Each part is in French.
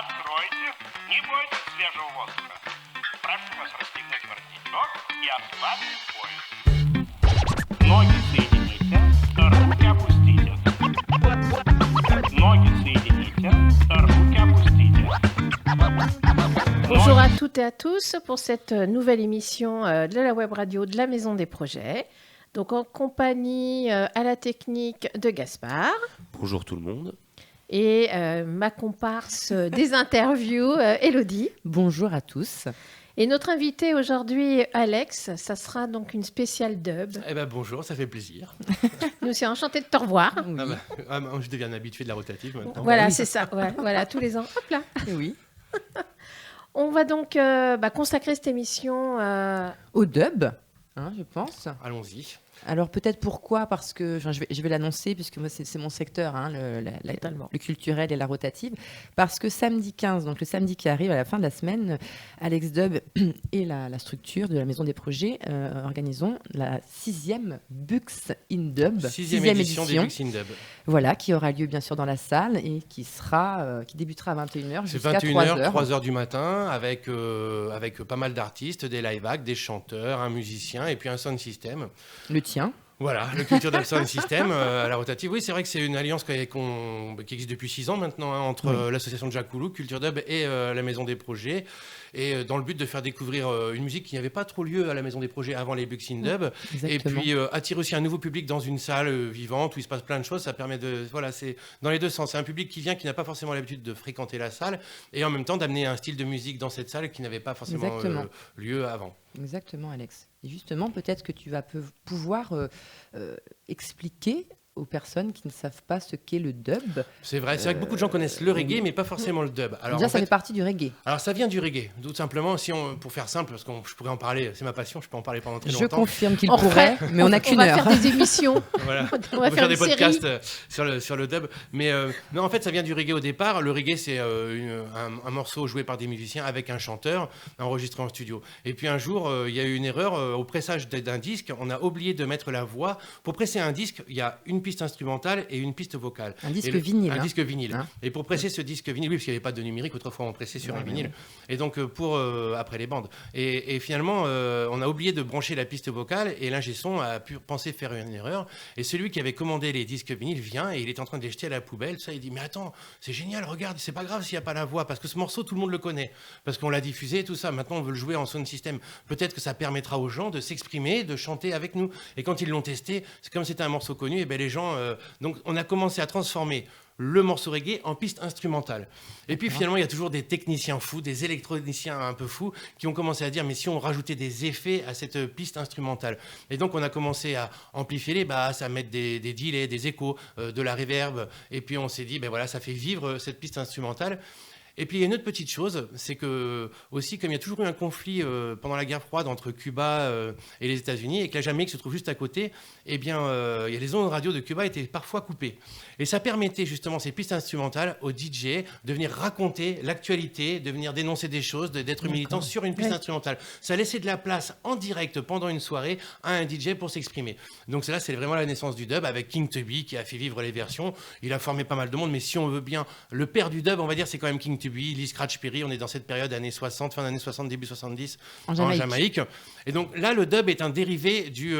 Откройте, не бойтесь свежего воздуха. Прошу вас расстегнуть воротничок и ослабить пояс. Ноги соедините, руки опустите. Ноги соедините, руки опустите. Bonjour à toutes et à tous pour cette nouvelle émission de la web radio de la Maison des Projets. Donc en compagnie à la technique de Gaspard. Bonjour tout le monde. Et ma comparse des interviews, Élodie. Bonjour à tous. Et notre invité aujourd'hui, Alex, ça sera donc une spéciale dub. Eh ben bonjour, ça fait plaisir. Nous sommes enchantés de te revoir. Oui. Je deviens un habitué de la rotative maintenant. Voilà, c'est ça. Voilà, tous les ans. Hop là. Oui. On va donc consacrer cette émission Au dub, je pense. Allons-y. Alors peut-être pourquoi, parce que je vais l'annoncer, puisque moi c'est mon secteur, le culturel et la rotative, parce que samedi 15, donc le samedi qui arrive à la fin de la semaine, Alex Dub et la structure de la Maison des Projets organisons la 6e Bux in Dub. 6e édition des Bux in Dub. Voilà, qui aura lieu bien sûr dans la salle et qui débutera à 21h jusqu'à 21h, 3h du matin, avec pas mal d'artistes, des live acts, des chanteurs, un musicien et puis un sound system. Le tien. Voilà, le Culture Dub Sound System à la rotative. Oui, c'est vrai que c'est une alliance qui existe depuis 6 ans maintenant entre l'association de Jacques Coulou, Culture Dub et la Maison des Projets. Et dans le but de faire découvrir une musique qui n'avait pas trop lieu à la Maison des Projets avant les Bux in Dub. Exactement. Et puis attirer aussi un nouveau public dans une salle vivante où il se passe plein de choses. Ça permet de... Voilà, c'est dans les deux sens. C'est un public qui vient, qui n'a pas forcément l'habitude de fréquenter la salle et en même temps d'amener un style de musique dans cette salle qui n'avait pas forcément lieu avant. Exactement, Alex. Et justement, peut-être que tu vas pouvoir expliquer aux personnes qui ne savent pas ce qu'est le dub. C'est vrai que beaucoup de gens connaissent le reggae, mais pas forcément le dub. Alors, déjà, ça fait partie du reggae. Alors, ça vient du reggae, tout simplement. Pour faire simple, parce que je pourrais en parler, c'est ma passion, je peux en parler pendant très longtemps. Je confirme qu'il pourrait, mais on n'a qu'une heure. On va faire des émissions. Voilà. On va faire des une podcasts sur le dub. Mais non, en fait, ça vient du reggae au départ. Le reggae, c'est un morceau joué par des musiciens avec un chanteur, enregistré en studio. Et puis un jour, il y a eu une erreur au pressage d'un disque. On a oublié de mettre la voix. Pour presser un disque, il y a une piste instrumentale et une piste vocale. Un disque vinyle. Un disque vinyle. Et pour presser ce disque vinyle, oui, parce qu'il n'y avait pas de numérique, autrefois on pressait sur un vinyle. Et donc après les bandes. Et finalement, on a oublié de brancher la piste vocale et l'ingé son a pu penser faire une erreur. Et celui qui avait commandé les disques vinyles vient et il est en train de les jeter à la poubelle. Ça, il dit, mais attends, c'est génial, regarde, c'est pas grave s'il n'y a pas la voix, parce que ce morceau, tout le monde le connaît. Parce qu'on l'a diffusé, tout ça. Maintenant, on veut le jouer en sound system. Peut-être que ça permettra aux gens de s'exprimer, de chanter avec nous. Et quand ils l'ont testé, c'est comme c'était un morceau connu, et les gens... Donc, on a commencé à transformer le morceau reggae en piste instrumentale. Et puis finalement, il y a toujours des techniciens fous, des électroniciens un peu fous qui ont commencé à dire, mais si on rajoutait des effets à cette piste instrumentale. Et donc, on a commencé à amplifier les basses, à mettre des delays, des échos, de la reverb. Et puis, on s'est dit, ça fait vivre cette piste instrumentale. Et puis il y a une autre petite chose, c'est que aussi comme il y a toujours eu un conflit pendant la guerre froide entre Cuba et les États-Unis et que la Jamaïque se trouve juste à côté, il y a les ondes radio de Cuba étaient parfois coupées. Et ça permettait justement ces pistes instrumentales aux DJ de venir raconter l'actualité, de venir dénoncer des choses, d'être militant sur une piste instrumentale. Ça laissait de la place en direct pendant une soirée à un DJ pour s'exprimer. Donc là, c'est vraiment la naissance du dub avec King Tubby qui a fait vivre les versions. Il a formé pas mal de monde, mais si on veut bien, le père du dub, on va dire, c'est quand même King Tubby, Lee Scratch Perry. On est dans cette période années 60, fin d'années 60, début 70 en Jamaïque. Et donc là, le dub est un dérivé du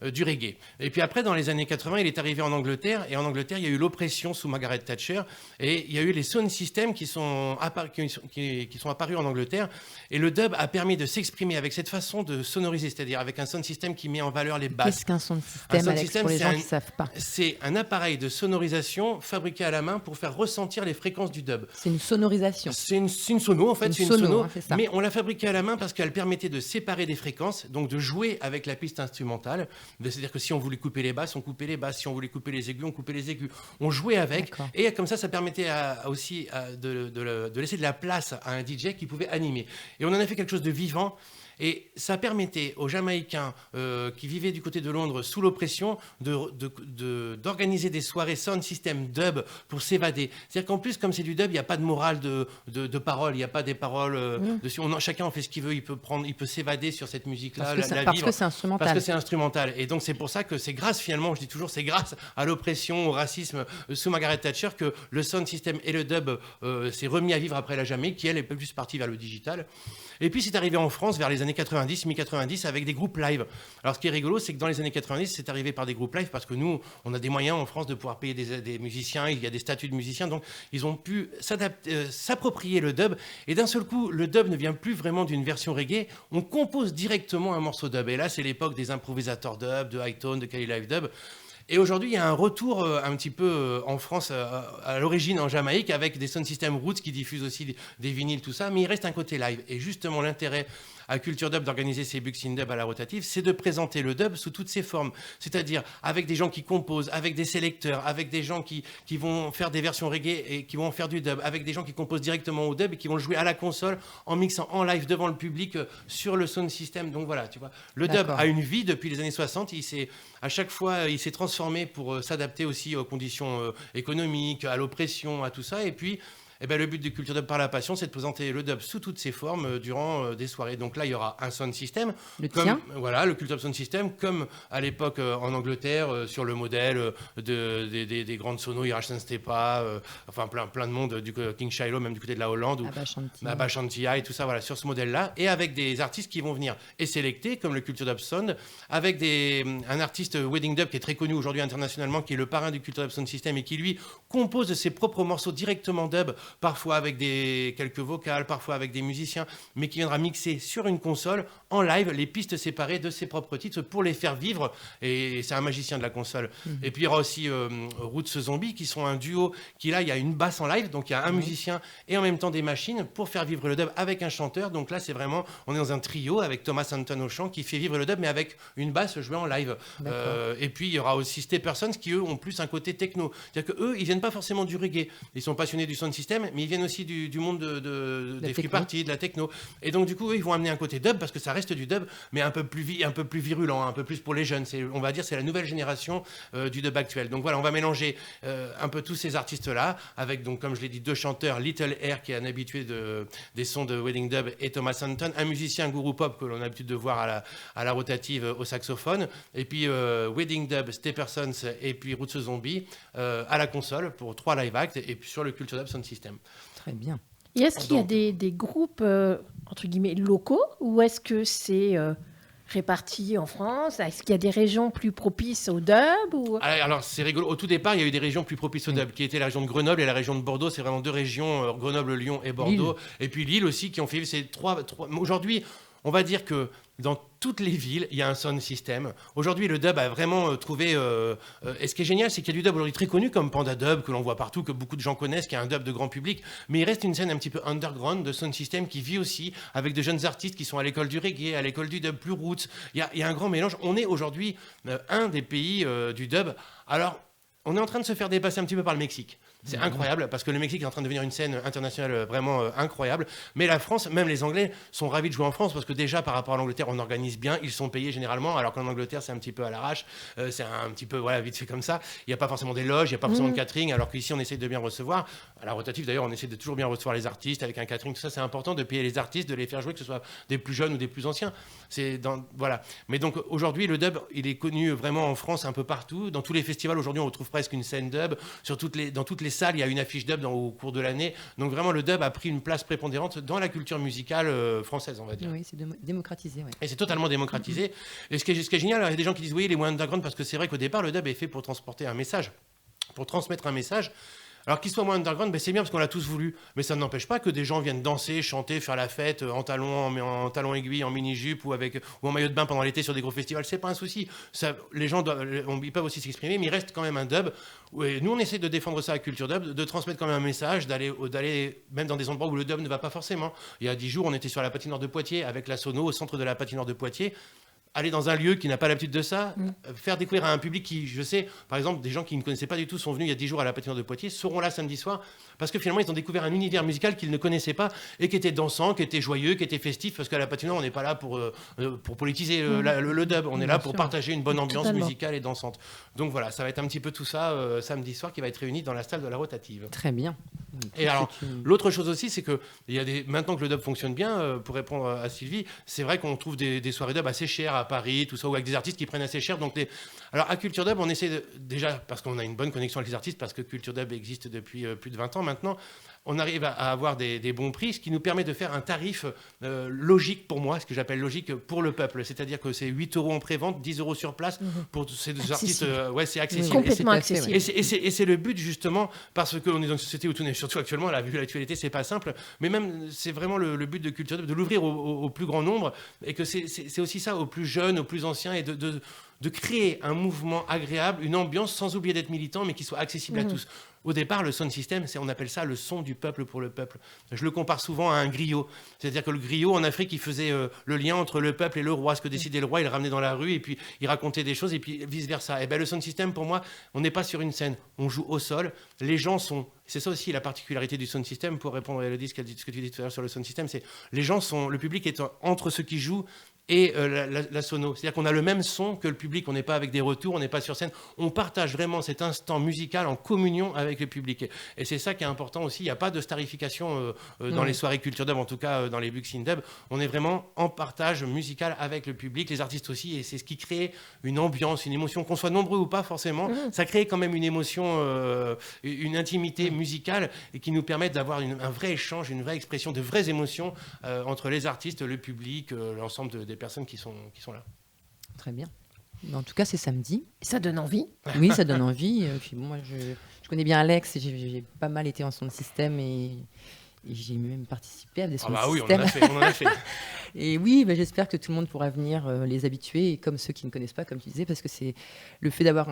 reggae. Et puis après, dans les années 80, il est arrivé en Angleterre. Et en Angleterre, il y a eu l'oppression sous Margaret Thatcher. Et il y a eu les sound systems qui sont apparus en Angleterre. Et le dub a permis de s'exprimer avec cette façon de sonoriser, c'est-à-dire avec un sound system qui met en valeur les basses. Qu'est-ce qu'un sound system, Alex, pour les gens qui ne savent pas? C'est un appareil de sonorisation fabriqué à la main pour faire ressentir les fréquences du dub. C'est une sonorisation. C'est une sono, en fait. C'est une sono, c'est ça. Mais on l'a fabriquée à la main parce qu'elle permettait de séparer des fréquences, donc de jouer avec la piste instrumentale. C'est-à-dire que si on voulait couper les basses, on coupait les basses. Si on voulait couper les aigus, on coupait les aigus. On jouait avec. D'accord. Et comme ça permettait aussi de laisser de la place à un DJ qui pouvait animer. Et on en a fait quelque chose de vivant. Et ça permettait aux Jamaïcains qui vivaient du côté de Londres sous l'oppression d'organiser des soirées sound system dub pour s'évader. C'est-à-dire qu'en plus, comme c'est du dub, il n'y a pas de morale de parole, il n'y a pas des paroles dessus. Chacun en fait ce qu'il veut, il peut s'évader sur cette musique-là, parce que c'est instrumental. Parce que c'est instrumental. Et donc c'est pour ça que c'est grâce finalement, je dis toujours, c'est grâce à l'oppression, au racisme sous Margaret Thatcher que le sound system et le dub s'est remis à vivre après la Jamaïque, qui elle est plus partie vers le digital. Et puis c'est arrivé en France vers les années 90, mi-90, avec des groupes live. Alors ce qui est rigolo, c'est que dans les années 90, c'est arrivé par des groupes live parce que nous, on a des moyens en France de pouvoir payer des musiciens, il y a des statuts de musiciens, donc ils ont pu s'approprier le dub. Et d'un seul coup, le dub ne vient plus vraiment d'une version reggae, on compose directement un morceau dub. Et là, c'est l'époque des improvisateurs dub, de Hightone, de Cali Live Dub. Et aujourd'hui, il y a un retour un petit peu en France, à l'origine en Jamaïque, avec des sound system roots qui diffusent aussi des vinyles, tout ça, mais il reste un côté live. Et justement, l'intérêt à Culture Dub d'organiser ces Buxin Dub à la rotative, c'est de présenter le dub sous toutes ses formes. C'est-à-dire avec des gens qui composent, avec des sélecteurs, avec des gens qui vont faire des versions reggae et qui vont faire du dub, avec des gens qui composent directement au dub et qui vont le jouer à la console en mixant en live devant le public sur le sound system. Donc voilà, tu vois. Le dub a une vie depuis les années 60. À chaque fois, il s'est transformé pour s'adapter aussi aux conditions économiques, à l'oppression, à tout ça. Et puis, le but de Culture Dub par la Passion, c'est de présenter le dub sous toutes ses formes durant des soirées. Donc là, il y aura un sound system. Le Culture Dub Sound System, comme à l'époque en Angleterre, sur le modèle des grandes sonos, Irachen Stepa, plein de monde, du King Shiloh, même du côté de la Hollande, ou Abba Shanti et tout ça, voilà, sur ce modèle-là. Et avec des artistes qui vont venir et sélecter, comme le Culture Dub Sound, avec un artiste Wedding Dub qui est très connu aujourd'hui internationalement, qui est le parrain du Culture Dub Sound System et qui, lui, compose ses propres morceaux directement dub, parfois avec quelques vocales, parfois avec des musiciens, mais qui viendra mixer sur une console, en live, les pistes séparées de ses propres titres pour les faire vivre. Et c'est un magicien de la console. Et puis il y aura aussi Roots Zombie, qui sont un duo, qui là, il y a une basse en live, donc il y a un musicien et en même temps des machines pour faire vivre le dub avec un chanteur. Donc là, c'est vraiment, on est dans un trio avec Thomas Anton au chant qui fait vivre le dub, mais avec une basse jouée en live. Et puis il y aura aussi Steppersons, qui eux ont plus un côté techno. C'est-à-dire qu'eux, ils viennent pas forcément du reggae. Ils sont passionnés du sound system, mais ils viennent aussi du monde des free parties, de la techno. Et donc, du coup, ils vont amener un côté dub, parce que ça reste du dub, mais un peu plus virulent, un peu plus pour les jeunes. On va dire c'est la nouvelle génération du dub actuel. Donc voilà, on va mélanger un peu tous ces artistes-là, avec, donc, comme je l'ai dit, deux chanteurs, Little Air, qui est un habitué des sons de Wedding Dub, et Thomas Anton, un musicien guru pop que l'on a l'habitude de voir à la rotative au saxophone, et puis Wedding Dub, Steppersons, et puis Roots Zombie à la console pour 3 live acts, et puis sur le Culture Dub Sound System. Très bien. Et est-ce qu'il y a des groupes, entre guillemets, locaux, ou est-ce que c'est réparti en France? Est-ce qu'il y a des régions plus propices au dub ou... Alors, c'est rigolo. Au tout départ, il y a eu des régions plus propices au dub, qui étaient la région de Grenoble et la région de Bordeaux. C'est vraiment 2 régions, Grenoble, Lyon et Bordeaux. Et puis Lille aussi, qui ont fait ces 3... Aujourd'hui, on va dire que dans toutes les villes, il y a un sound system. Aujourd'hui, le dub a vraiment trouvé... et ce qui est génial, c'est qu'il y a du dub aujourd'hui très connu, comme Panda Dub, que l'on voit partout, que beaucoup de gens connaissent, qui est un dub de grand public. Mais il reste une scène un petit peu underground de sound system qui vit aussi avec de jeunes artistes qui sont à l'école du reggae, à l'école du dub plus roots. Il y a un grand mélange. On est aujourd'hui un des pays du dub. Alors, on est en train de se faire dépasser un petit peu par le Mexique. C'est incroyable, parce que le Mexique est en train de devenir une scène internationale vraiment incroyable. Mais la France, même les Anglais, sont ravis de jouer en France, parce que déjà, par rapport à l'Angleterre, on organise bien, ils sont payés généralement, alors qu'en Angleterre, c'est un petit peu à l'arrache, c'est un petit peu, vite fait comme ça. Il n'y a pas forcément des loges, il n'y a pas forcément de catering, alors qu'ici, on essaie de bien recevoir. À la rotative, d'ailleurs, on essaie de toujours bien recevoir les artistes, avec un catering, tout ça, c'est important de payer les artistes, de les faire jouer, que ce soit des plus jeunes ou des plus anciens. Voilà. Mais donc, aujourd'hui, le dub, il est connu vraiment en France, un peu partout. Dans tous les festivals, aujourd'hui, on retrouve presque une scène dub. Dans toutes les salles, il y a une affiche dub au cours de l'année. Donc vraiment, le dub a pris une place prépondérante dans la culture musicale française, on va dire. Oui, c'est démocratisé. Ouais. Et c'est totalement démocratisé. Et ce qui est génial, il y a des gens qui disent, oui, il est moins underground, parce que c'est vrai qu'au départ, le dub est fait pour transporter un message, pour transmettre un message. Alors qu'il soit moins underground, c'est bien parce qu'on l'a tous voulu. Mais ça n'empêche pas que des gens viennent danser, chanter, faire la fête en talons aiguilles, en mini-jupe ou en maillot de bain pendant l'été sur des gros festivals. C'est pas un souci. Les gens ils peuvent aussi s'exprimer, mais il reste quand même un dub. Et nous, on essaie de défendre ça à Culture Dub, de transmettre quand même un message, d'aller même dans des endroits où le dub ne va pas forcément. Il y a 10 jours, on était sur la patinoire de Poitiers avec la Sono au centre de la patinoire de Poitiers. aller dans un lieu qui n'a pas l'habitude de ça, faire découvrir à un public qui, je sais, par exemple, des gens qui ne connaissaient pas du tout sont venus il y a 10 jours à la patinoire de Poitiers, seront là samedi soir, parce que finalement, ils ont découvert un univers musical qu'ils ne connaissaient pas et qui était dansant, qui était joyeux, qui était festif, parce qu'à la patinoire, on n'est pas là pour politiser le dub, on est là pour partager une bonne ambiance musicale et dansante. Donc voilà, ça va être un petit peu tout ça samedi soir qui va être réuni dans la salle de la rotative. Très bien. Et alors, l'autre chose aussi, c'est que maintenant que le dub fonctionne bien, pour répondre à Sylvie, c'est vrai qu'on trouve des soirées dub assez chères à Paris, tout ça, ou avec des artistes qui prennent assez cher. Donc alors à Culture Dub, on essaie déjà, parce qu'on a une bonne connexion avec les artistes, parce que Culture Dub existe depuis plus de 20 ans maintenant, on arrive à avoir des bons prix, ce qui nous permet de faire un tarif logique pour moi, ce que j'appelle logique pour le peuple. C'est-à-dire que c'est 8 € en pré-vente, 10 € sur place. Pour ces deux artistes, c'est accessible. Complètement accessible. Et c'est le but, justement, parce qu'on est dans une société où tout est, surtout actuellement, vu l'actualité, c'est pas simple. Mais même, c'est vraiment le but de Culture Dub, de l'ouvrir au plus grand nombre. Et que c'est aussi ça, aux plus jeunes, aux plus anciens, et de créer un mouvement agréable, une ambiance, sans oublier d'être militant, mais qui soit accessible à tous. Au départ, le sound system, on appelle ça le son du peuple pour le peuple. Je le compare souvent à un griot. C'est-à-dire que le griot, en Afrique, il faisait le lien entre le peuple et le roi. Ce que décidait le roi, il le ramenait dans la rue, et puis il racontait des choses, et puis vice-versa. Et bien, le sound system, pour moi, on n'est pas sur une scène. On joue au sol. Les gens sont... C'est ça aussi la particularité du sound system, pour répondre à Elodie, ce que tu dis tout à l'heure sur le sound system, c'est les gens sont... Le public est entre ceux qui jouent et la sono. C'est-à-dire qu'on a le même son que le public, on n'est pas avec des retours, on n'est pas sur scène, on partage vraiment cet instant musical en communion avec le public. Et c'est ça qui est important aussi, il n'y a pas de starification dans les soirées Culture Dub, en tout cas dans les Buxin Dub, on est vraiment en partage musical avec le public, les artistes aussi, et c'est ce qui crée une ambiance, une émotion, qu'on soit nombreux ou pas forcément, ça crée quand même une émotion, une intimité musicale, et qui nous permet d'avoir un vrai échange, une vraie expression, de vraies émotions entre les artistes, le public, l'ensemble des personnes qui sont là. Très bien. En tout cas, c'est samedi. Ça donne envie. Oui, ça donne envie. Puis bon, moi, je connais bien Alex. J'ai pas mal été en sound system et j'ai même participé à des sound system. Oui, on en a fait. Et oui, j'espère que tout le monde pourra venir les habituer, et comme ceux qui ne connaissent pas, comme tu disais, parce que c'est le fait d'avoir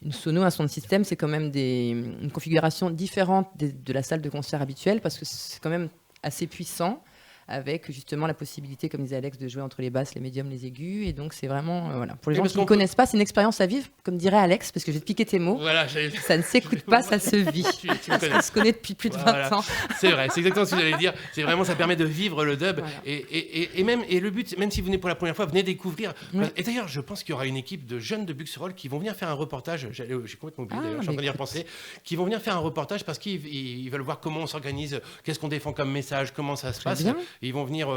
une sono, un sound system, c'est quand même une configuration différente de la salle de concert habituelle, parce que c'est quand même assez puissant, avec justement la possibilité, comme disait Alex, de jouer entre les basses, les médiums, les aigus. Et donc, c'est vraiment, voilà. Pour les gens qui ne connaissent pas, c'est une expérience à vivre, comme dirait Alex, parce que je vais te piquer tes mots. Voilà, ça ne s'écoute pas, ça se vit. On se connaît depuis plus de 20 ans. C'est vrai, c'est exactement ce que j'allais dire. C'est vraiment, ça permet de vivre le dub. Voilà. Et le but, même si vous venez pour la première fois, venez découvrir. Oui. Et d'ailleurs, je pense qu'il y aura une équipe de jeunes de Buxerolles qui vont venir faire un reportage. J'ai complètement oublié, d'ailleurs, je suis en train d'y repenser. Qui vont venir faire un reportage parce qu'ils veulent voir comment on s'organise, qu'est-ce qu'on défend comme message, comment ça se passe. Ils vont venir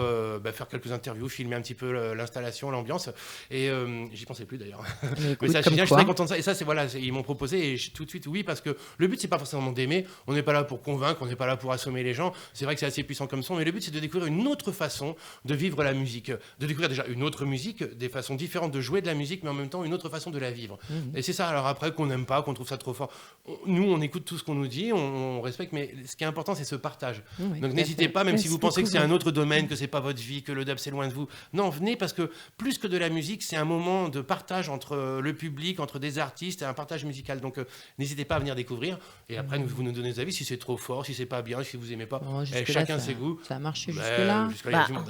faire quelques interviews, filmer un petit peu l'installation, l'ambiance. Et j'y pensais plus d'ailleurs. Mais ça, je suis très content de ça. Et ça, ils m'ont proposé, et tout de suite oui, parce que le but, c'est pas forcément d'aimer. On n'est pas là pour convaincre, on n'est pas là pour assommer les gens. C'est vrai que c'est assez puissant comme son, mais le but, c'est de découvrir une autre façon de vivre la musique, de découvrir déjà une autre musique, des façons différentes de jouer de la musique, mais en même temps une autre façon de la vivre. Et c'est ça. Alors après, qu'on n'aime pas, qu'on trouve ça trop fort, nous, on écoute tout ce qu'on nous dit, on respecte, mais ce qui est important, c'est ce partage. Donc n'hésitez pas, même si vous pensez que c'est un autre domaine, que c'est pas votre vie, que le dub c'est loin de vous. Non, venez, parce que plus que de la musique, c'est un moment de partage entre le public, entre des artistes, et un partage musical. Donc n'hésitez pas à venir découvrir. Et après, vous nous donnez des avis si c'est trop fort, si c'est pas bien, si vous aimez pas. Chacun ses goûts. Ça a marché jusque-là.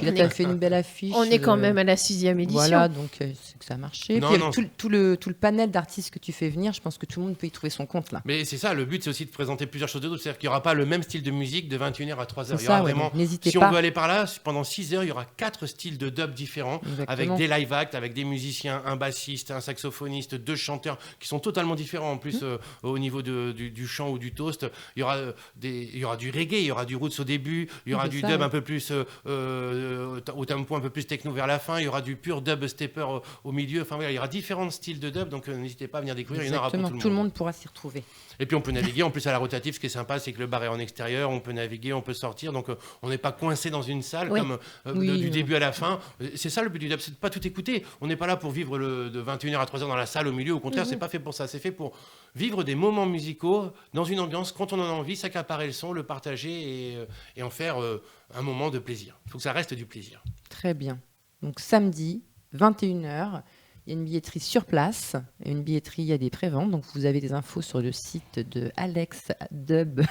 Il a fait une belle affiche. On est quand même à la 6e édition. Voilà, donc c'est que ça a marché. Puis tout le panel d'artistes que tu fais venir, je pense que tout le monde peut y trouver son compte là. Mais c'est ça, le but, c'est aussi de présenter plusieurs choses de d'autres. C'est-à-dire qu'il n'y aura pas le même style de musique de 21h à 3h. Il y aura vraiment, si on veut aller par là, pendant 6 heures, il y aura 4 styles de dub différents. Exactement. Avec des live acts, avec des musiciens, un bassiste, un saxophoniste, 2 chanteurs qui sont totalement différents en plus au niveau du chant ou du toast. Il y aura du reggae, il y aura du roots au début, il y aura du dub un peu plus au tempo un peu plus techno vers la fin, il y aura du pur dub stepper au milieu. Enfin voilà, il y aura différents styles de dub, donc n'hésitez pas à venir découvrir. Exactement. Il y en aura pour tout le monde pourra s'y retrouver. Et puis on peut naviguer en plus à la rotative. Ce qui est sympa, c'est que le bar est en extérieur, on peut naviguer, on peut sortir, donc on n'est pas coincé dans une salle comme du début à la fin. C'est ça le but du dub, c'est de pas tout écouter. On n'est pas là pour vivre de 21h à 3h dans la salle au milieu. Au contraire, c'est pas fait pour ça. C'est fait pour vivre des moments musicaux dans une ambiance quand on en a envie, s'accaparer le son, le partager et en faire un moment de plaisir. Il faut que ça reste du plaisir. Très bien. Donc samedi, 21h. Il y a une billetterie sur place, et une billetterie, il y a des préventes. Donc, vous avez des infos sur le site de Alex Dub,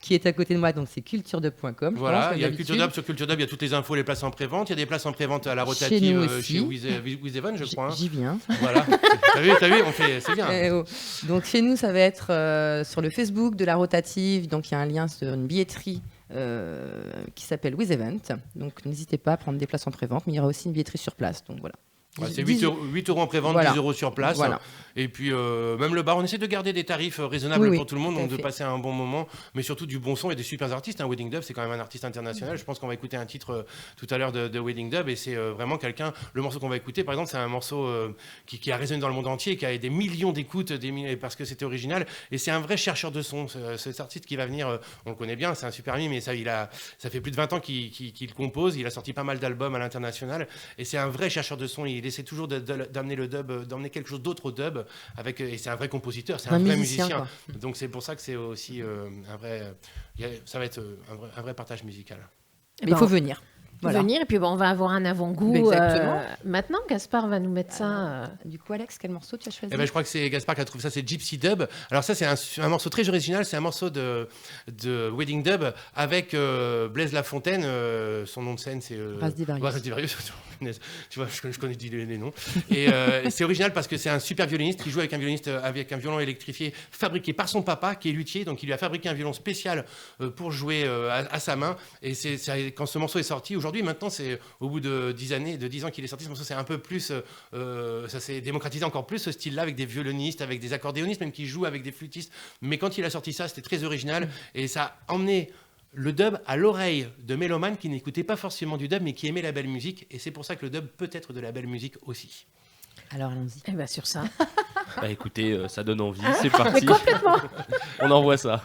qui est à côté de moi. Donc, c'est culturedub.com. Voilà, il y a Culture Dub. Sur Culture Dub, il y a toutes les infos, les places en prévente. Il y a des places en prévente à la rotative Chez nous aussi. chez With Evan, je crois. J'y viens. Voilà. T'as vu, c'est bien. Donc, chez nous, ça va être sur le Facebook de la rotative. Donc, il y a un lien sur une billetterie qui s'appelle With Event. Donc, n'hésitez pas à prendre des places en prévente. Mais il y aura aussi une billetterie sur place. Donc, voilà. Ouais, c'est 8 euros en prévente, voilà. 10 euros sur place. Voilà. Et puis, même le bar, on essaie de garder des tarifs raisonnables Oui, pour tout le monde, tout à donc de fait. passer un bon moment, mais surtout du bon son et des super artistes. Wedding Dub, c'est quand même un artiste international. Je pense qu'on va écouter un titre tout à l'heure de Wedding Dub, et c'est vraiment quelqu'un. Le morceau qu'on va écouter, par exemple, c'est un morceau qui a résonné dans le monde entier, qui a des millions d'écoutes, parce que c'était original. Et c'est un vrai chercheur de son. Cet artiste qui va venir, on le connaît bien, c'est un super ami, mais ça fait plus de 20 ans qu'il compose. Il a sorti pas mal d'albums à l'international, et c'est un vrai chercheur de son. Il essaie toujours d'amener le dub, d'emmener quelque chose d'autre au dub, et c'est un vrai compositeur, c'est un vrai musicien. Donc c'est pour ça que c'est aussi un vrai, ça va être un vrai partage musical. Mais il faut venir. Voilà. Venir, et puis on va avoir un avant-goût. Exactement. Maintenant, Gaspard va nous mettre ça. Du coup, Alex, quel morceau tu as choisi? Je crois que c'est Gaspard qui a trouvé ça, c'est Gypsy Dub. Alors ça, c'est un morceau très original, c'est un morceau de Wedding Dub avec Blaise Lafontaine, son nom de scène c'est... Rasdivarius. Tu vois, je connais les noms. Et c'est original parce que c'est un super violoniste qui joue avec un violon électrifié fabriqué par son papa qui est luthier, donc il lui a fabriqué un violon spécial pour jouer à sa main. Et quand ce morceau est sorti, aujourd'hui, maintenant, c'est au bout de 10 ans qu'il est sorti, ce morceau, c'est un peu plus, ça s'est démocratisé encore plus ce style-là, avec des violonistes, avec des accordéonistes, même qui jouent avec des flûtistes. Mais quand il a sorti ça, c'était très original et ça a emmené le dub à l'oreille de mélomanes qui n'écoutaient pas forcément du dub, mais qui aimaient la belle musique. Et c'est pour ça que le dub peut être de la belle musique aussi. Alors allons-y. Eh ben, sur ça. Bah écoutez, ça donne envie, c'est parti. Mais complètement. On envoie ça.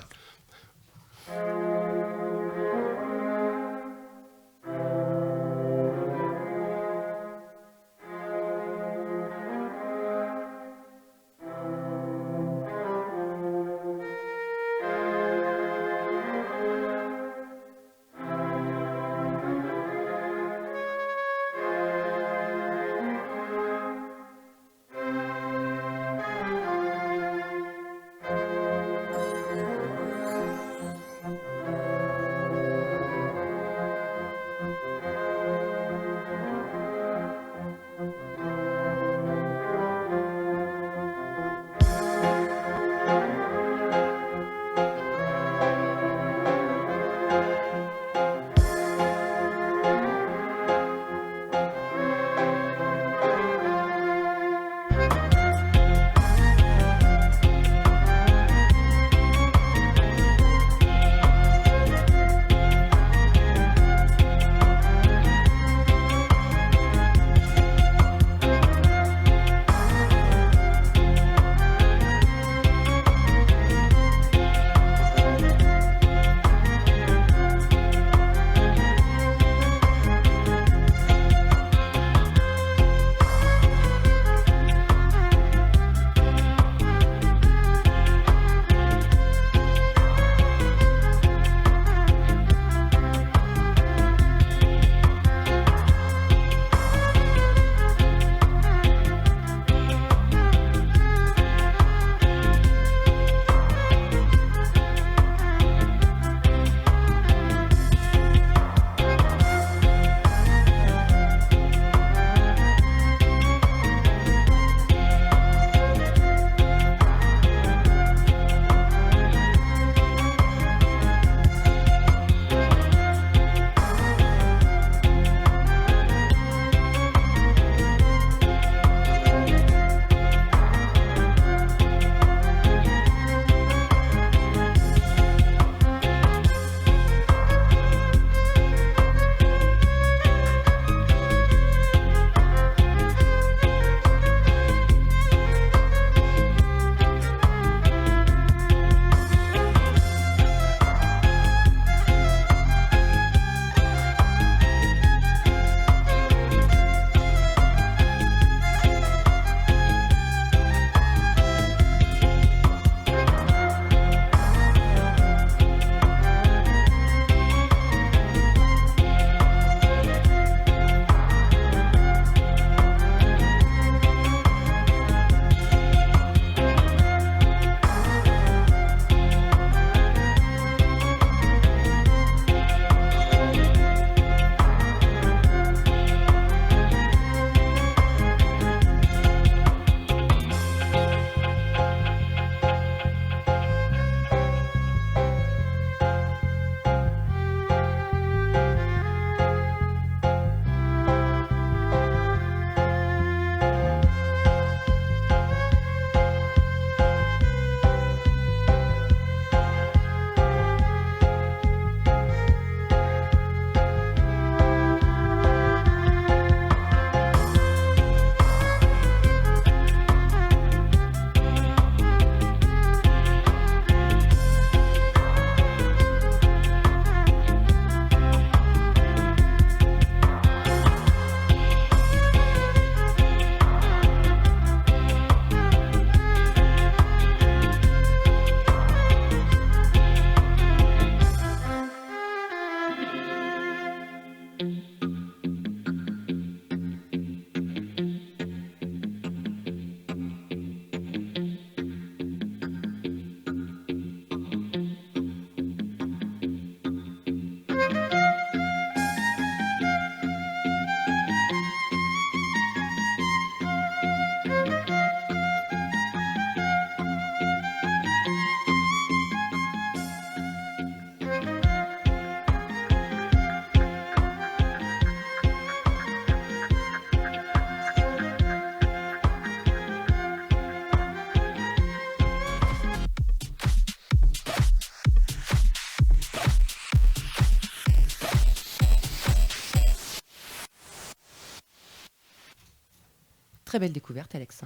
Très belle découverte, Alex.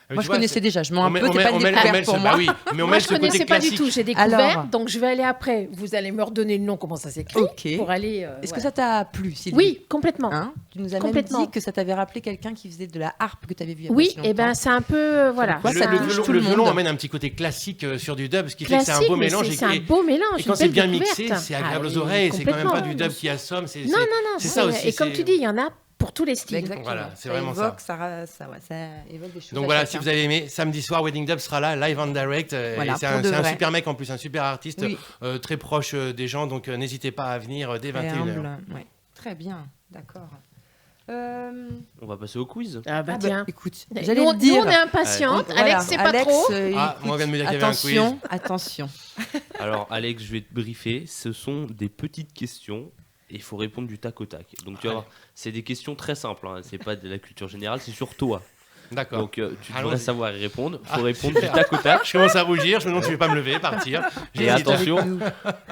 Mais Moi, tu je vois, connaissais déjà. Je m'en on un met- peu, on c'est met- pas une on met- on découverte met pour ce- moi. bah oui, mais on Moi, met je ce côté connaissais pas du classique. tout. J'ai découvert, Alors. donc je vais aller après. Vous allez me redonner le nom, comment ça s'écrit, Ok. pour aller. Est-ce que voilà. ça t'a plu, Sylvie? Oui, complètement. Hein, tu nous as même Complètement. dit que ça t'avait rappelé quelqu'un qui faisait de la harpe que tu avais vu il y a pas Oui, si et ben longtemps. c'est un peu voilà. quoi, Le, c'est ça le un- touche violon, tout le le violon monde. amène un petit côté classique sur du dub, ce qui fait que c'est un classique, beau mais mélange. c'est un beau mélange. Et une quand c'est belle bien découverte. mixé, c'est agréable Ah aux oui, oreilles. C'est quand même pas du complètement. dub qui assomme. C'est Non, c'est ça aussi. Et comme c'est- tu dis, il y en a pour tous les styles. Exactement. Voilà, c'est Ça vraiment évoque, ça évoque des choses. Donc à voilà, chacun. si vous avez aimé, samedi soir, Wedding Dub sera là, live and direct. Voilà, Et c'est pour un, de c'est un vrai. super mec en plus, un super artiste, Oui. très proche des gens. Donc n'hésitez pas à venir dès Très 21h. humble. Ouais. Très bien, d'accord. On va passer au quiz. Ah bah Ah bah, tiens. écoute, Nous, j'allais le dire. nous, on est impatiente. Voilà, Alex, c'est pas Alex, trop. Ah, écoute, moi, on vient de me dire qu'il y avait un attention, attention. Alors, Alex, je vais te briefer. Ce sont des petites questions et il faut répondre du tac au tac. Donc, tu vas voir, c'est des questions très simples. Hein. C'est pas de la culture générale, c'est sur toi. D'accord. Donc, tu devrais Allons-y. savoir y répondre. Il faut Ah, répondre du super. tac au tac. Je commence à rougir, je me demande si je vais pas me lever, partir. Et J'hésite. attention,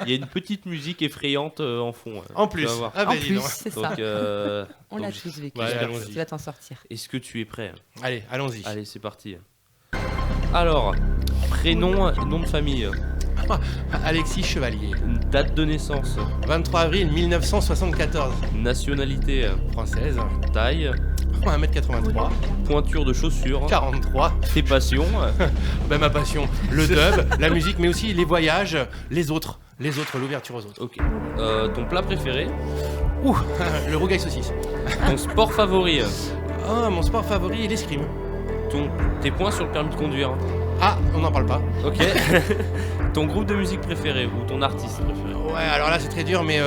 il y a une petite musique effrayante en fond. En Tu plus. vas voir. Ah, En bah, dis plus, donc. c'est ça. Donc, On donc, l'a tous vécu. Ouais, J'espère allons-y. que tu vas t'en sortir. est-ce que tu es prêt? Allez, allons-y. Allez, c'est parti. Alors, prénom, nom de famille, Alexis Chevalier, date de naissance, 23 avril 1974, nationalité, française, taille, 1m83, pointure de chaussures, 43. tes passions, Ben, ma passion, le dub, la musique, mais aussi les voyages, les autres, l'ouverture aux autres. ok. Ton plat préféré, Ouh, le rougail saucisse. ton sport favori, Ah, mon sport favori, l'escrime. tes points sur le permis de conduire, Ah, on n'en parle pas. ok. Ton groupe de musique préféré ou ton artiste préféré. Ouais, alors là c'est très dur, mais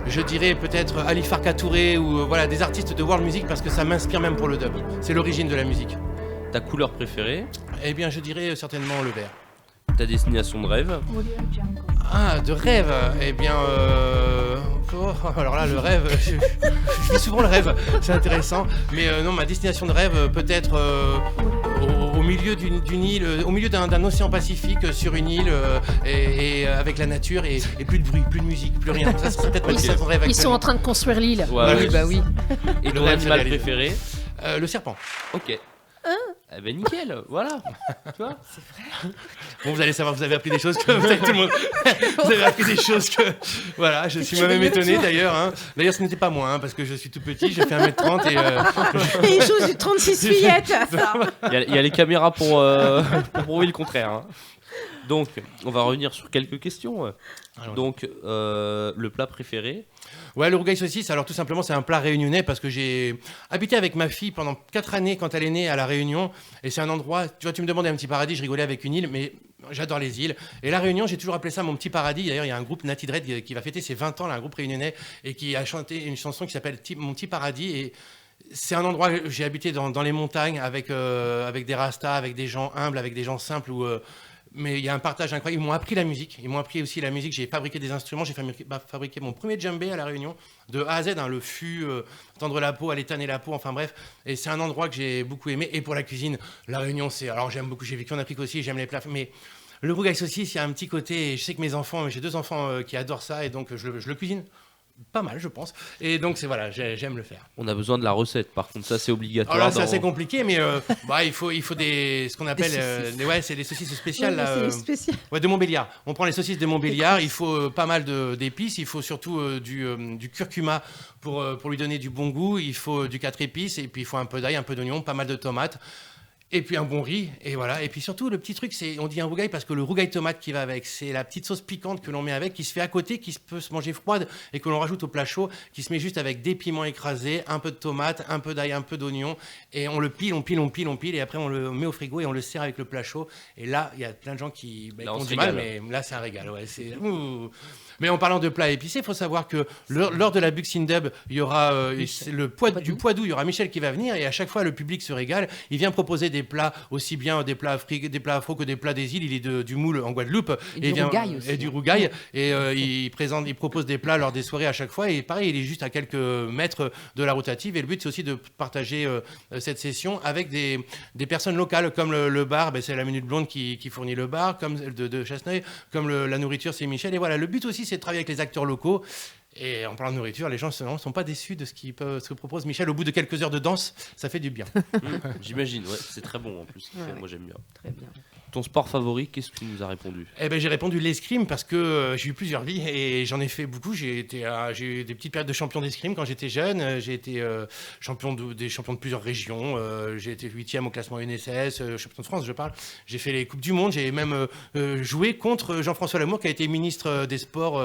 je dirais peut-être Ali Farka Touré ou voilà des artistes de world music parce que ça m'inspire même pour le dub. C'est l'origine de la musique. Ta couleur préférée, Eh bien, je dirais certainement le vert. ta destination de rêve, Ah, de rêve. Eh bien, oh, alors là, le rêve, je vis souvent le rêve, c'est intéressant. Mais non, ma destination de rêve, peut-être au milieu d'une île, au milieu d'un océan Pacifique, sur une île, et avec la nature, et plus de bruit, plus de musique, plus rien. Ça serait peut-être ma destination de rêve Ils sont en actuellement. train de construire l'île. Ouais, oui, bah oui. Et Le ton rêve animal se réalise. préféré, Le serpent. ok. Eh ben nickel, voilà. Tu vois. Bon, vous allez savoir, vous avez appris des choses que vous avez, tout le monde. Vous avez appris des choses que. Voilà, je suis moi-même étonné d'ailleurs. Hein. D'ailleurs, ce n'était pas moi, hein, parce que je suis tout petit, je fais 1m30 et. Et ils jouent du 36 fillettes. Il y a les caméras pour prouver le contraire. Hein. Donc, on va revenir sur quelques questions. Alors, Donc, le plat préféré. Ouais, le rougail saucisse, alors tout simplement, c'est un plat réunionnais parce que j'ai habité avec ma fille pendant 4 années quand elle est née à La Réunion. Et c'est un endroit, tu vois, tu me demandais un petit paradis, je rigolais avec une île, mais j'adore les îles. Et La Réunion, j'ai toujours appelé ça mon petit paradis. D'ailleurs, il y a un groupe Natty Dread qui va fêter ses 20 ans, là, un groupe réunionnais, et qui a chanté une chanson qui s'appelle Mon petit paradis. Et c'est un endroit, j'ai habité dans les montagnes avec des rastas, avec des gens humbles, avec des gens simples où. Mais il y a un partage incroyable. Ils m'ont appris la musique. Ils m'ont appris aussi la musique. J'ai fabriqué des instruments. J'ai fabriqué mon premier djembé à La Réunion, de A à Z, hein, le fût, tendre la peau, aller tanner la peau, enfin bref. Et c'est un endroit que j'ai beaucoup aimé. Et pour la cuisine, La Réunion, c'est... Alors j'aime beaucoup, j'ai vécu en Afrique aussi, j'aime les plats. Mais le rougail saucisse, il y a un petit côté... Et je sais que mes enfants, j'ai 2 enfants qui adorent ça. Et donc je le cuisine pas mal, je pense. Et donc c'est voilà, j'aime le faire. On a besoin de la recette, par contre, ça c'est obligatoire. Alors là, c'est dans- assez compliqué, mais il faut des... Ce qu'on appelle... c'est des saucisses spéciales. là, C'est spécial. Ouais, de Montbéliard. On prend les saucisses de Montbéliard. Il faut pas mal d'épices. Il faut surtout du curcuma pour lui donner du bon goût. Il faut du 4 épices. Et puis, il faut un peu d'ail, un peu d'oignon, pas mal de tomates. Et puis, un bon riz. Et voilà. Et puis, surtout, le petit truc, c'est... On dit un rougail parce que le rougail tomate qui va avec, c'est la petite sauce piquante que l'on met avec, qui se fait à côté, qui peut se manger froide et que l'on rajoute au plat chaud, qui se met juste avec des piments écrasés, un peu de tomate, un peu d'ail, un peu d'oignon. Et on le pile, on pile. Et après, on le met au frigo et on le sert avec le plat chaud. Et là, il y a plein de gens qui Là, on ont se du mal, régale. mais là, c'est un régal. Ouais, ouh. Mais en parlant de plats épicés, il faut savoir que lors de la Buxin Dub, il y aura du Poitou, il y aura Michel qui va venir et à chaque fois le public se régale. Il vient proposer des plats, aussi bien des plats afro que des plats des îles. Il est du moule en Guadeloupe. Et du rougail aussi. Et du rougail. Et il propose des plats lors des soirées à chaque fois. Et pareil, il est juste à quelques mètres de la rotative. Et le but, c'est aussi de partager cette session avec des personnes locales, comme le bar, c'est la Minute Blonde qui fournit le bar, comme de Chasseneuil, comme la nourriture, c'est Michel. Et voilà, le but aussi, c'est de travailler avec les acteurs locaux. Et en parlant de nourriture, les gens ne sont pas déçus de ce que propose Michel. Au bout de quelques heures de danse, ça fait du bien. J'imagine, ouais, c'est très bon en plus. Ouais. Moi j'aime bien. Très bien. Ton sport favori, qu'est-ce que tu nous as répondu? Eh ben, j'ai répondu l'escrime parce que j'ai eu plusieurs vies et j'en ai fait beaucoup. J'ai eu des petites périodes de champion d'escrime quand j'étais jeune. J'ai été champion de plusieurs régions. J'ai été 8e au classement UNSS, champion de France, je parle. J'ai fait les Coupes du Monde. J'ai même joué contre Jean-François Lamour qui a été ministre des Sports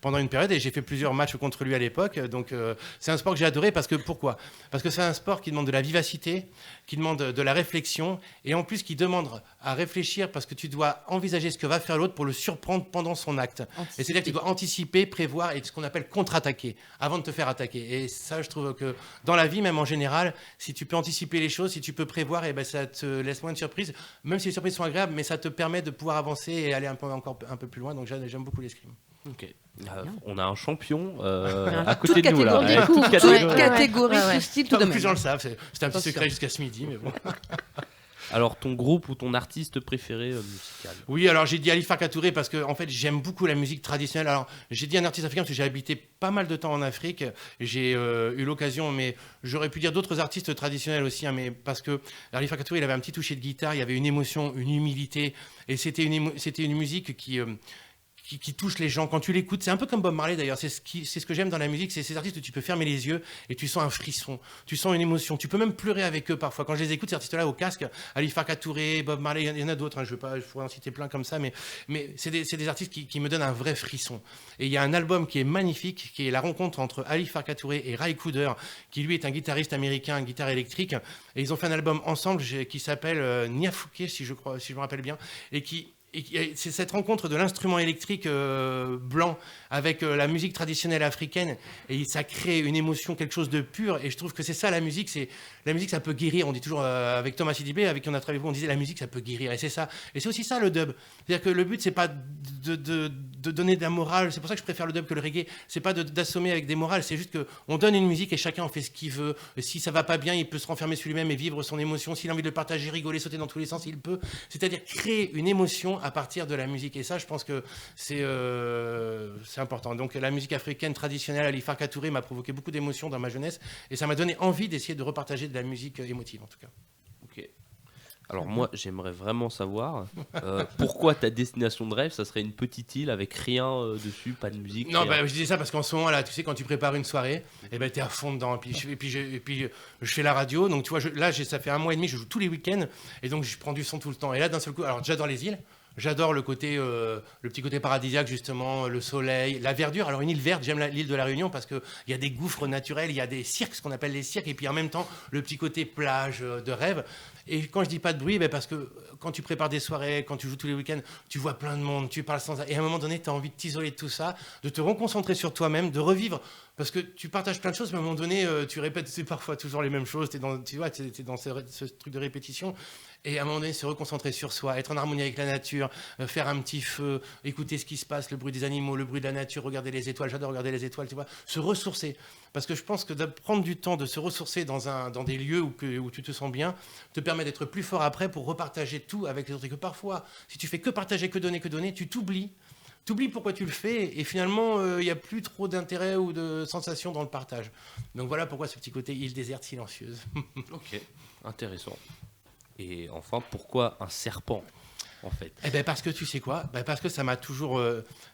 pendant une période et j'ai fait plusieurs matchs contre lui à l'époque. Donc c'est un sport que j'ai adoré pourquoi? Parce que c'est un sport qui demande de la vivacité, qui demande de la réflexion et en plus qui demande à réfléchir parce que tu dois envisager ce que va faire l'autre pour le surprendre pendant son acte. Et c'est-à-dire que tu dois anticiper, prévoir et ce qu'on appelle contre-attaquer avant de te faire attaquer. Et ça, je trouve que dans la vie, même en général, si tu peux anticiper les choses, si tu peux prévoir, et ben ça te laisse moins de surprises, même si les surprises sont agréables, mais ça te permet de pouvoir avancer et aller encore un peu plus loin. Donc j'aime beaucoup l'escrime. Ok. On a un champion à Toute côté de nous là. catégorie, Ouais, toute toute catégorie. catégorie, Ouais. tout style, tout Plus domaine. gens le savent, c'était un petit Attention. secret jusqu'à ce midi, mais bon. Alors ton groupe ou ton artiste préféré musical? Oui, alors j'ai dit Ali Farka Touré parce que en fait j'aime beaucoup la musique traditionnelle. Alors j'ai dit un artiste africain parce que j'ai habité pas mal de temps en Afrique. J'ai eu l'occasion, mais j'aurais pu dire d'autres artistes traditionnels aussi, mais parce que Ali Farka Touré, il avait un petit toucher de guitare, il y avait une émotion, une humilité, et c'était une musique qui touche les gens quand tu l'écoutes. C'est un peu comme Bob Marley d'ailleurs. C'est ce que j'aime dans la musique, c'est ces artistes où tu peux fermer les yeux et tu sens un frisson, tu sens une émotion. Tu peux même pleurer avec eux parfois. Quand je les écoute, ces artistes-là au casque, Ali Farka Touré, Bob Marley, il y en a d'autres. Je pourrais en citer plein comme ça, mais c'est des artistes qui me donnent un vrai frisson. Et il y a un album qui est magnifique, qui est la rencontre entre Ali Farka Touré et Ray Cooder, qui lui est un guitariste américain, une guitare électrique. Et ils ont fait un album ensemble qui s'appelle Niafouké, si je me rappelle bien, et c'est cette rencontre de l'instrument électrique blanc avec la musique traditionnelle africaine et ça crée une émotion, quelque chose de pur. Et je trouve que c'est ça la musique. La musique, ça peut guérir. On dit toujours avec Thomas Sidibé, avec qui on a travaillé, on disait la musique, ça peut guérir. Et c'est ça. Et c'est aussi ça le dub. C'est-à-dire que le but, c'est pas de donner de la morale. C'est pour ça que je préfère le dub que le reggae. C'est pas d'assommer avec des morales. C'est juste que on donne une musique et chacun en fait ce qu'il veut. Et si ça va pas bien, il peut se renfermer sur lui-même et vivre son émotion. S'il a envie de le partager, rigoler, sauter dans tous les sens, il peut. C'est-à-dire créer une émotion à partir de la musique. Et ça, je pense que c'est important. Donc la musique africaine traditionnelle, Ali Farka Touré m'a provoqué beaucoup d'émotions dans ma jeunesse et ça m'a donné envie d'essayer de repartager de la musique émotive en tout cas. Ok. Alors moi, j'aimerais vraiment savoir pourquoi ta destination de rêve, ça serait une petite île avec rien dessus, pas de musique. Non, rien. je disais ça parce qu'en ce moment là, tu sais, quand tu prépares une soirée, et ben t'es à fond dedans. Et puis je fais la radio, donc tu vois, ça fait 1 mois et demi, je joue tous les week-ends, et donc je prends du son tout le temps. Et là, d'un seul coup, alors j'adore les îles. J'adore le petit côté paradisiaque, justement, le soleil, la verdure. Alors, une île verte, j'aime l'île de la Réunion parce qu'il y a des gouffres naturels, il y a des cirques, ce qu'on appelle les cirques, et puis en même temps, le petit côté plage de rêve. Et quand je dis pas de bruit, parce que quand tu prépares des soirées, quand tu joues tous les week-ends, tu vois plein de monde, tu parles sans arrêt. Et à un moment donné, tu as envie de t'isoler de tout ça, de te reconcentrer sur toi-même, de revivre. Parce que tu partages plein de choses, mais à un moment donné, tu répètes parfois toujours les mêmes choses. Tu es dans ce truc de répétition. Et à un moment donné, se reconcentrer sur soi, être en harmonie avec la nature, faire un petit feu, écouter ce qui se passe, le bruit des animaux, le bruit de la nature, regarder les étoiles. J'adore regarder les étoiles, tu vois. Se ressourcer. Parce que je pense que de prendre du temps de se ressourcer dans des lieux où tu te sens bien, te permet d'être plus fort après pour repartager tout avec les autres. Et que parfois, si tu fais que partager, que donner, tu t'oublies. T'oublies pourquoi tu le fais et finalement, il n'y a plus trop d'intérêt ou de sensation dans le partage. Donc voilà pourquoi ce petit côté île déserte silencieuse. Ok, intéressant. Et enfin, pourquoi un serpent en fait? Eh ben parce que tu sais quoi? Parce que ça m'a toujours.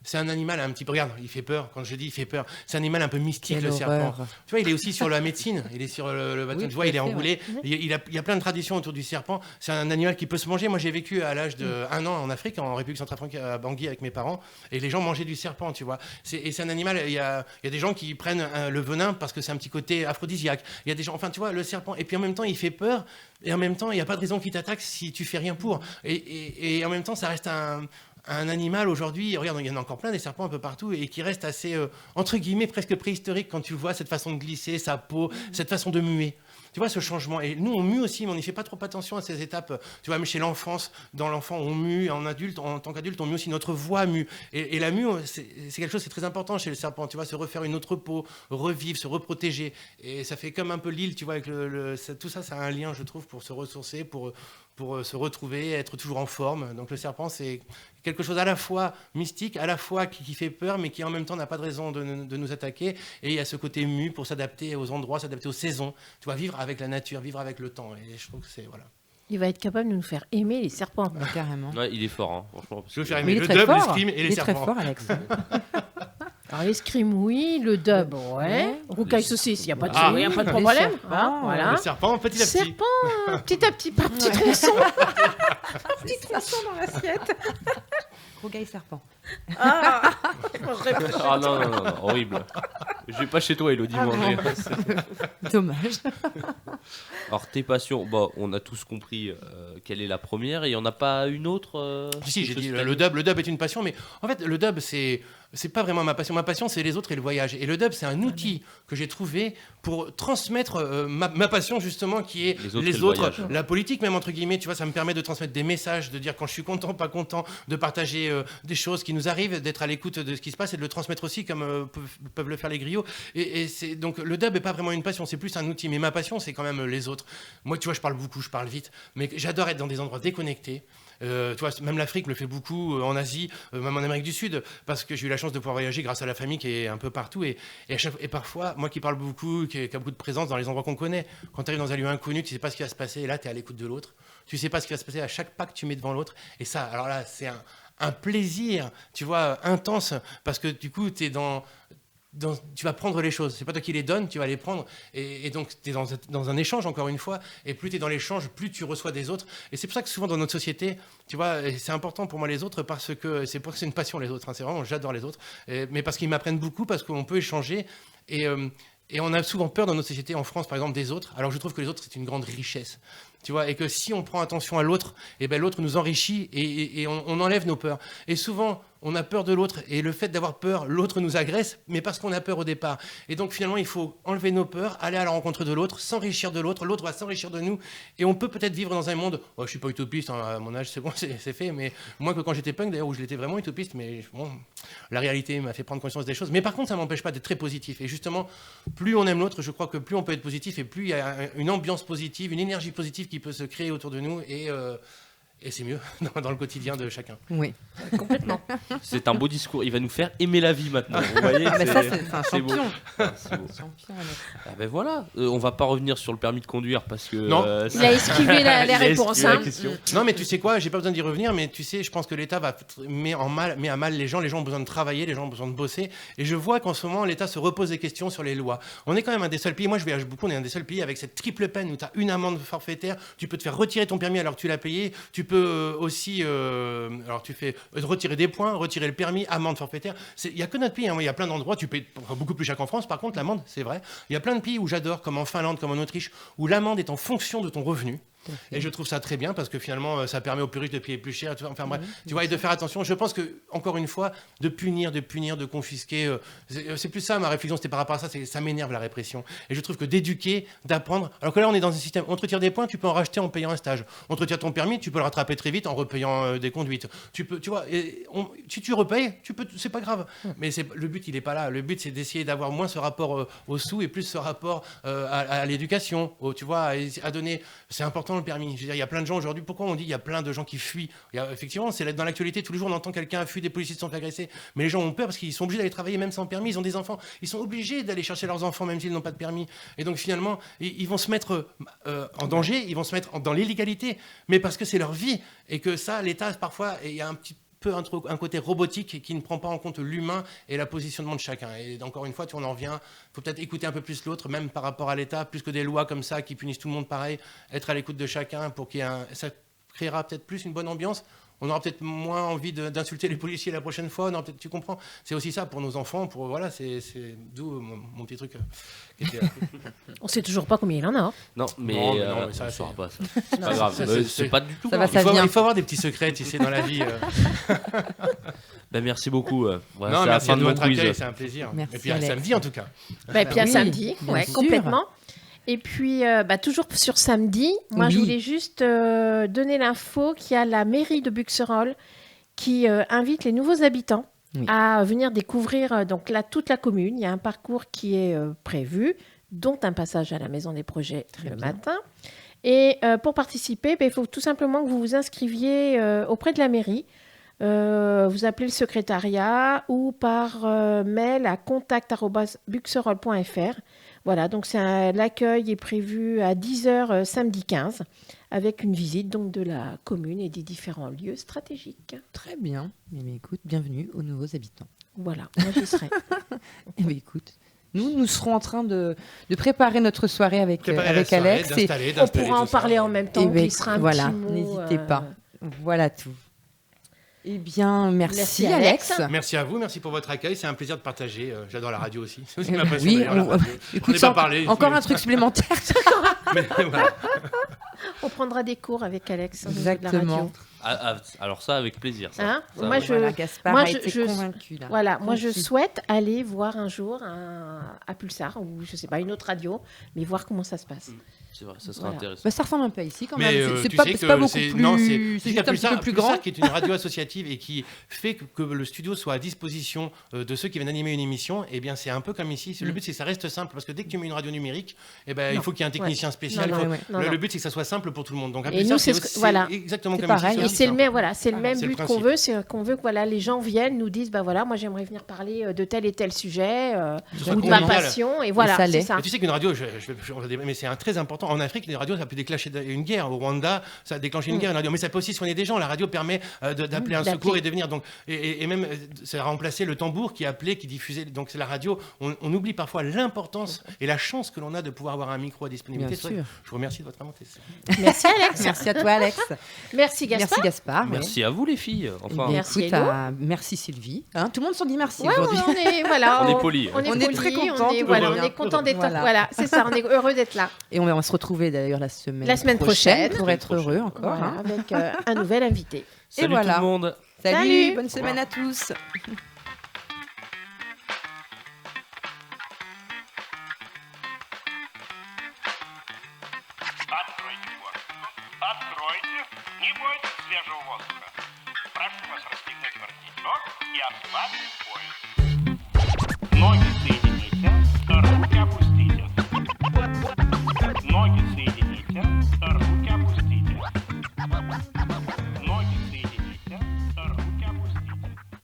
C'est un animal un petit peu. Regarde, il fait peur. Quand je dis il fait peur, c'est un animal un peu mystique, Quelle le serpent. horreur. Tu vois, il est aussi sur la médecine. Il est sur le bâton. Oui, Tu vois, tout à il est fait, enroulé. ouais. Il y a plein de traditions autour du serpent. C'est un animal qui peut se manger. Moi, j'ai vécu à l'âge de 1 an en Afrique, en République centrafricaine, à Bangui avec mes parents, et les gens mangeaient du serpent. Tu vois. Et c'est un animal. Il y a des gens qui prennent le venin parce que c'est un petit côté aphrodisiaque. Il y a des gens. Enfin, tu vois, le serpent. Et puis en même temps, il fait peur. Et en même temps, il n'y a pas de raison qu'il t'attaque si tu fais rien pour. Et en même temps, ça reste un animal aujourd'hui, regarde, il y en a encore plein des serpents un peu partout et qui reste assez, entre guillemets, presque préhistorique quand tu le vois, cette façon de glisser, sa peau, cette façon de muer. Tu vois ce changement. Et nous, on mue aussi, mais on n'y fait pas trop attention à ces étapes. Tu vois, mais chez l'enfance, dans l'enfant, on mue. En tant qu'adulte, on mue aussi. Notre voix mue. Et la mue, c'est quelque chose qui est très important chez le serpent. Tu vois, se refaire une autre peau, revivre, se reprotéger. Et ça fait comme un peu l'île, tu vois, avec tout ça, ça a un lien, je trouve, pour se ressourcer, pour pour se retrouver, être toujours en forme. Donc le serpent, c'est quelque chose à la fois mystique, à la fois qui fait peur, mais qui en même temps n'a pas de raison de nous attaquer. Et il y a ce côté mu pour s'adapter aux endroits, s'adapter aux saisons. Tu vois, vivre avec la nature, vivre avec le temps. Et je trouve que c'est... Voilà. Il va être capable de nous faire aimer les serpents. Carrément. Ouais, il est fort, hein, franchement. Je veux faire Mais aimer il est le très dub, fort. l'escrime et les Il est très serpents. fort, Alex. Alors l'escrime, oui, le dub, ouais. Roucaille saucisse, il n'y a pas de, Ah, y a pas de les problème. serpents, Hein, voilà. Le serpent, petit à petit. Serpent, petit à petit, par petit tronçon. Petit tronçon dans l'assiette. Rougaille serpent. Ah, Ah non, horrible. Je vais pas chez toi, Elodie, manger. Dommage. Alors, tes passions, bon, on a tous compris quelle est la première, et il n'y en a pas une autre Si, j'ai quelque dit chose le dub est une passion, mais en fait, le dub, c'est pas vraiment ma passion. Ma passion, c'est les autres et le voyage. Et le dub, c'est un outil que j'ai trouvé pour transmettre ma passion, justement, qui est Les autres et le voyage. la politique, même, entre guillemets. Tu vois, ça me permet de transmettre des messages, de dire quand je suis content, pas content, de partager des choses qui nous arrivent, d'être à l'écoute de ce qui se passe et de le transmettre aussi, comme peuvent le faire les griots. Et c'est, donc, le dub est pas vraiment une passion, c'est plus un outil. Mais ma passion, c'est quand même les autres. Moi, tu vois, je parle beaucoup, je parle vite, mais j'adore être dans des endroits déconnectés. Tu vois, même l'Afrique le fait beaucoup, en Asie, même en Amérique du Sud, parce que j'ai eu la chance de pouvoir voyager grâce à la famille qui est un peu partout. Et parfois, moi qui parle beaucoup, qui a beaucoup de présence dans les endroits qu'on connaît, quand tu arrives dans un lieu inconnu, tu sais pas ce qui va se passer, et là, tu es à l'écoute de l'autre. Tu sais pas ce qui va se passer à chaque pas que tu mets devant l'autre. Et ça, alors là, c'est un plaisir, tu vois, intense, parce que du coup, tu es tu vas prendre les choses. C'est pas toi qui les donnes, tu vas les prendre. Et donc, tu es dans un échange, encore une fois. Et plus tu es dans l'échange, plus tu reçois des autres. Et c'est pour ça que souvent, dans notre société, tu vois, et c'est important pour moi les autres, parce que c'est pour que c'est une passion, les autres. Hein. C'est vraiment, j'adore les autres. Mais parce qu'ils m'apprennent beaucoup, parce qu'on peut échanger. Et on a souvent peur dans notre société, en France, par exemple, des autres. Alors, je trouve que les autres, c'est une grande richesse. Tu vois, et que si on prend attention à l'autre, et ben l'autre nous enrichit et on enlève nos peurs. Et souvent, on a peur de l'autre, et le fait d'avoir peur, l'autre nous agresse, mais parce qu'on a peur au départ. Et donc finalement, il faut enlever nos peurs, aller à la rencontre de l'autre, s'enrichir de l'autre va s'enrichir de nous, et on peut peut-être vivre dans un monde, je suis pas utopiste, hein, à mon âge c'est bon, c'est fait, mais moins que quand j'étais punk d'ailleurs, où je l'étais vraiment utopiste, mais bon, la réalité m'a fait prendre conscience des choses. Mais par contre, ça m'empêche pas d'être très positif. Et justement, plus on aime l'autre, je crois que plus on peut être positif, et plus il y a une ambiance positive, une énergie positive qui peut se créer autour de nous, et c'est mieux dans le quotidien de chacun. Oui. complètement. C'est un beau discours. Il va nous faire aimer la vie maintenant. Vous voyez, Ah, mais ça, c'est un c'est beau. champion. Ah, c'est beau. Champion, Alex. Ah ben voilà, on va pas revenir sur le permis de conduire parce que Non. Il a esquivé les il a réponses. esquivé la Hein. question. Non, mais tu sais quoi, j'ai pas besoin d'y revenir, mais tu sais, je pense que l'État met à mal les gens ont besoin de travailler, les gens ont besoin de bosser, et je vois qu'en ce moment, l'État se repose des questions sur les lois. On est quand même un des seuls pays, moi je voyage beaucoup, on est un des seuls pays avec cette triple peine où tu as une amende forfaitaire, tu peux te faire retirer ton permis alors que tu l'as payé, tu peux aussi, alors tu fais retirer des points, retirer le permis, amende forfaitaire. Il n'y a que notre pays, hein. Il y a plein d'endroits, tu payes beaucoup plus cher qu'en France, par contre l'amende, c'est vrai. Il y a plein de pays où j'adore, comme en Finlande, comme en Autriche, où l'amende est en fonction de ton revenu. Et je trouve ça très bien parce que finalement, ça permet aux plus riches de payer plus cher. Enfin bref, tu vois, et de faire attention. Je pense que, encore une fois, de punir, de confisquer, c'est plus ça ma réflexion, c'était par rapport à ça, ça m'énerve la répression. Et je trouve que d'éduquer, d'apprendre, alors que là on est dans un système, on te retire des points, tu peux en racheter en payant un stage. On te retire ton permis, tu peux le rattraper très vite en repayant des conduites. Tu vois, si tu repayes, c'est pas grave. Mais le but, il est pas là. Le but, c'est d'essayer d'avoir moins ce rapport aux sous et plus ce rapport à l'éducation, tu vois, à donner. C'est important le permis. Je veux dire, il y a plein de gens aujourd'hui. Pourquoi on dit il y a plein de gens qui fuient? Effectivement, c'est dans l'actualité. Tous les jours, on entend quelqu'un fuit, des policiers se sont fait agresser. Mais les gens ont peur parce qu'ils sont obligés d'aller travailler même sans permis. Ils ont des enfants. Ils sont obligés d'aller chercher leurs enfants même s'ils n'ont pas de permis. Et donc finalement, ils vont se mettre en danger. Ils vont se mettre dans l'illégalité. Mais parce que c'est leur vie et que ça, l'État parfois, il y a un petit peu un côté robotique qui ne prend pas en compte l'humain et la positionnement de chacun. Et encore une fois, on en revient, il faut peut-être écouter un peu plus l'autre, même par rapport à l'État, plus que des lois comme ça qui punissent tout le monde pareil, être à l'écoute de chacun pour ça créera peut-être plus une bonne ambiance. On aura peut-être moins envie d'insulter les policiers la prochaine fois. Tu comprends? C'est aussi ça pour nos enfants. Voilà, c'est d'où mon petit truc. On sait toujours pas combien il en a. Hein. Non, mais ça, on ne c'est saura pas ça. C'est pas grave. C'est pas du tout Ça grave. va, ça vient. Il faut avoir des petits secrets, tu sais, dans la vie. Ben, merci beaucoup. Voilà, Non, c'est la merci fin à de de mon votre quiz. accueil, c'est un plaisir. Merci, Et puis à Alex. samedi en tout cas. Et puis à Oui, samedi, bien ouais, sûr. complètement. Et puis, toujours sur samedi, moi je Oui. voulais juste donner l'info qu'il y a la mairie de Buxerolles qui invite les nouveaux habitants Oui. à venir découvrir donc là toute la commune. Il y a un parcours qui est prévu, dont un passage à la Maison des Projets le bien. matin. Et pour participer, il faut tout simplement que vous vous inscriviez auprès de la mairie. Vous appelez le secrétariat ou par mail à contact@buxerolles.fr. Voilà, donc l'accueil est prévu à 10h samedi 15 avec une visite donc de la commune et des différents lieux stratégiques. Très bien. Mais écoute, bienvenue aux nouveaux habitants. Voilà, moi j'y serai. Mais écoute, nous serons en train de préparer notre soirée avec Alex. On pourra en parler en même temps. Il sera un voilà, petit mot, n'hésitez pas. Voilà tout. Eh bien, merci Alex. Merci à vous, merci pour votre accueil. C'est un plaisir de partager. J'adore la radio aussi. C'est aussi ma passion. Oui, on n'est pas parlé. Encore un truc supplémentaire. Mais voilà. On prendra des cours avec Alex. Exactement. Alors ça, avec plaisir. Ça. Hein Ça, moi, ouais. Voilà, Gaspard a été convaincu. Là. Voilà, moi je souhaite aller voir un jour à Pulsar ou je sais pas une autre radio, mais voir comment ça se passe. C'est vrai, ça serait intéressant. Bah, ça ressemble un peu à ici quand Mais même. C'est tu pas, sais c'est que pas beaucoup plus. Non, c'est juste un petit peu plus grand. Qui est une radio associative et qui fait que le studio soit à disposition de ceux qui viennent animer une émission. Eh bien, c'est un peu comme ici. Le but, c'est que ça reste simple parce que dès que tu mets une radio numérique, il faut qu'il y ait un technicien spécial. Le but, c'est que ça soit simple pour tout le monde. Donc, et nous, c'est exactement comme pareil. ici. Et c'est le même but qu'on veut, c'est qu'on veut que les gens viennent, nous disent moi j'aimerais venir parler de tel et tel sujet ou de ma passion et voilà, c'est ça. Mais tu sais qu'une radio, mais c'est très important. En Afrique, les radios, ça peut déclencher une guerre. Au Rwanda, ça a déclenché une guerre, une radio. Mais ça peut aussi soigner des gens. La radio permet d'appeler un secours et de venir. Donc, et même, ça a remplacé le tambour qui appelait, qui diffusait. Donc, c'est la radio. On oublie parfois l'importance et la chance que l'on a de pouvoir avoir un micro à disponibilité. Bien sûr. Je vous remercie de votre invitation. Merci Alex. Merci à toi Alex. Merci Gaspard. Merci Gaspard. Merci à vous les filles. Enfin, merci, merci Sylvie. Tout le monde s'en dit merci ouais, aujourd'hui. On est polis. On est très contents. On est content d'être là. Voilà, c'est ça. On est heureux d'être là. Et on va se retrouver d'ailleurs la semaine prochaine pour être heureux encore. Avec un nouvel invité. Salut tout le monde. Salut. Bonne semaine à tous. Откройте. Не бойтесь свежего воздуха. Прошу вас расстегнуть воротничок и ослабить пояс. Ноги